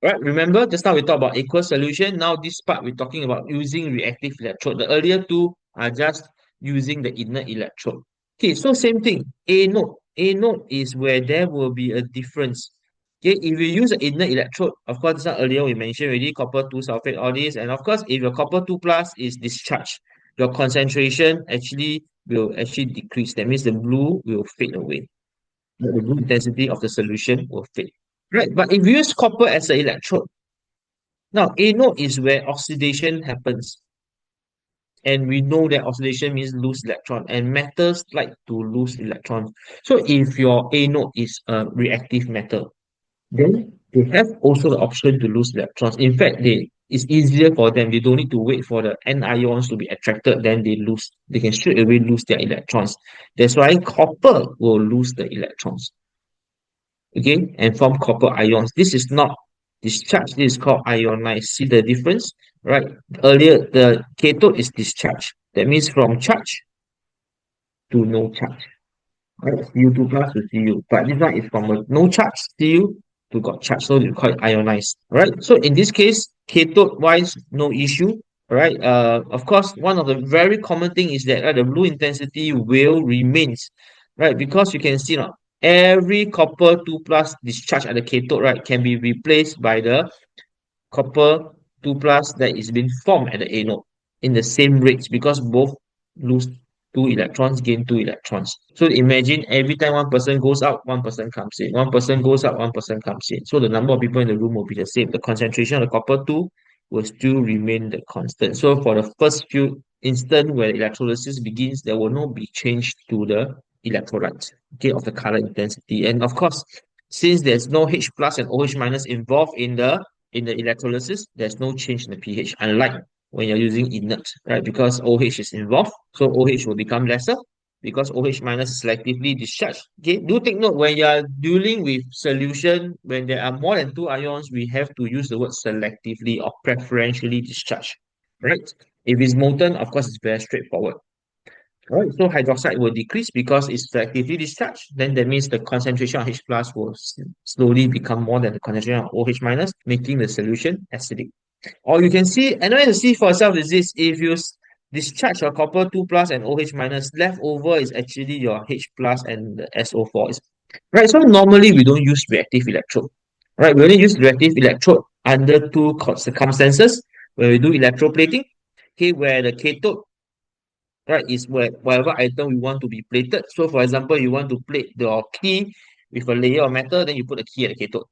Right, remember just now we talked about aqueous solution. Now this part we're talking about using reactive electrode. The earlier two are just using the inert electrode. Okay, so same thing. A node. A node is where there will be a difference. Okay, if you use an inert electrode, of course, this one earlier we mentioned already, copper 2 sulfate, all this. And of course, if your copper 2 plus is discharged, your concentration actually will actually decrease. That means the blue will fade away. The blue intensity of the solution will fade. Right, but if you use copper as an electrode, now anode is where oxidation happens, and we know that oxidation means lose electron, and metals like to lose electrons. So if your anode is a reactive metal, then they have also the option to lose electrons. In fact, it's easier for them. They don't need to wait for the n ions to be attracted, then they lose. They can straight away lose their electrons. That's why copper will lose the electrons, okay, and form copper ions. This is not discharge, this is called ionized. See the difference, right? Earlier, the cathode is discharge. That means from charge to no charge, right? Cu2 plus to Cu. But this one is from a no charge Cu to got charge, so we call it ionized, right? So in this case, cathode wise, no issue, right? Of course, one of the very common thing is that the blue intensity will remains, right? Because you can see now, every copper 2 plus discharge at the cathode, right, can be replaced by the copper 2 plus that is being formed at the anode in the same rates, because both lose two electrons, gain two electrons. So imagine every time one person goes out, one person comes in. One person goes out, one person comes in. So the number of people in the room will be the same. The concentration of the copper 2 will still remain the constant. So for the first few instance where electrolysis begins, there will not be change to the electrolyte, okay, of the color intensity. And of course, since there's no H plus and OH minus involved in the electrolysis, there's no change in the pH, unlike when you're using inert, right? Because OH is involved, so OH will become lesser because OH minus is selectively discharged. Okay, do take note when you are dealing with solution, when there are more than two ions, we have to use the word selectively or preferentially discharged, right? If it's molten, of course, it's very straightforward. Right, so hydroxide will decrease because it's selectively discharged. Then that means the concentration of H plus will slowly become more than the concentration of OH minus, making the solution acidic. Or you can see, another way to see for yourself is this: if you discharge your copper 2 plus and OH minus, left over is actually your H plus and the SO4. Right, so normally we don't use reactive electrode. Right, we only use reactive electrode under two circumstances: when we do electroplating, okay, where the cathode, right, is where whatever item we want to be plated. So for example, you want to plate your key with a layer of metal, then you put a key at the cathode,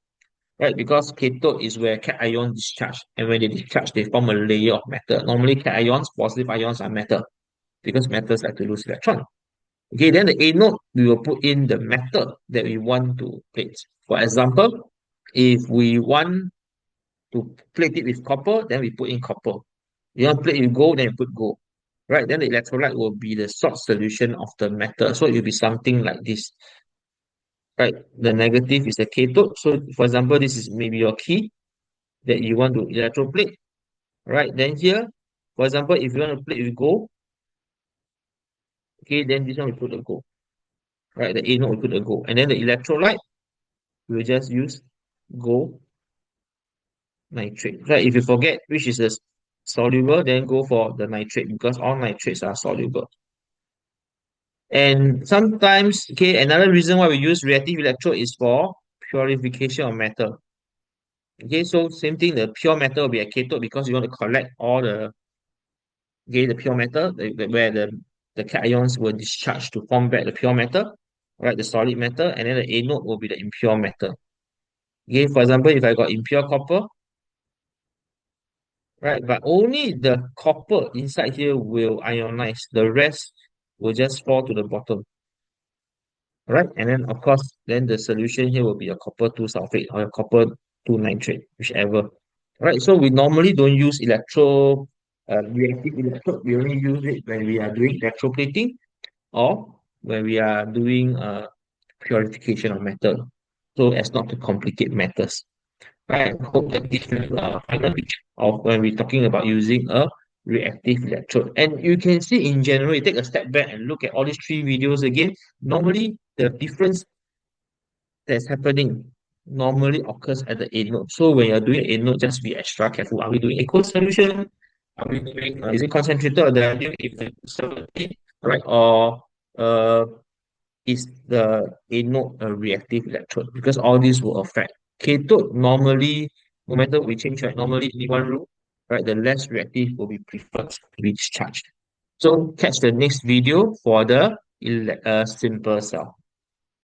right? Because cathode is where cation ions discharge, and when they discharge, they form a layer of metal. Normally, cation ions, positive ions are metal, because metals like to lose electron. Okay, then the anode, we will put in the metal that we want to plate. For example, if we want to plate it with copper, then we put in copper. You want to plate it with gold, then you put gold. Right, then the electrolyte will be the salt solution of the metal. So it will be something like this. Right, the negative is the cathode. So for example, this is maybe your key that you want to electroplate. Right, then here, for example, if you want to plate with gold, okay, then this one we put the gold. Right, the anode we put the gold. And then the electrolyte, we will just use gold nitrate. Right, if you forget which is the soluble, then go for the nitrate, because all nitrates are soluble. And sometimes, okay, another reason why we use reactive electrode is for purification of metal. Okay, so same thing, the pure metal will be a cathode because you want to collect all the, okay, the pure metal, where the cations will discharge to form back the pure metal, right, the solid metal, and then the anode will be the impure metal. Okay, for example, if I got impure copper, right, but only the copper inside here will ionize, the rest will just fall to the bottom. Right? And then of course, then the solution here will be a copper 2 sulfate or a copper 2 nitrate, whichever. Right? So we normally don't use reactive electrode. We only use it when we are doing electroplating or when we are doing purification of metal. So as not to complicate matters. Right? I hope that this is a final picture of when we're talking about using a reactive electrode. And you can see in general, you take a step back and look at all these three videos again. Normally, the difference that's happening. normally occurs at the anode. So when you're doing anode, just be extra careful. Are we doing aqueous solution? Are we doing, is it concentrated or dilute if it's 70, right? Or uh, is the anode a reactive electrode? Because all these will affect. Cathode normally, no matter we change, right, normally in one rule, right, the less reactive will be preferred to be discharged. So catch the next video for the simple cell.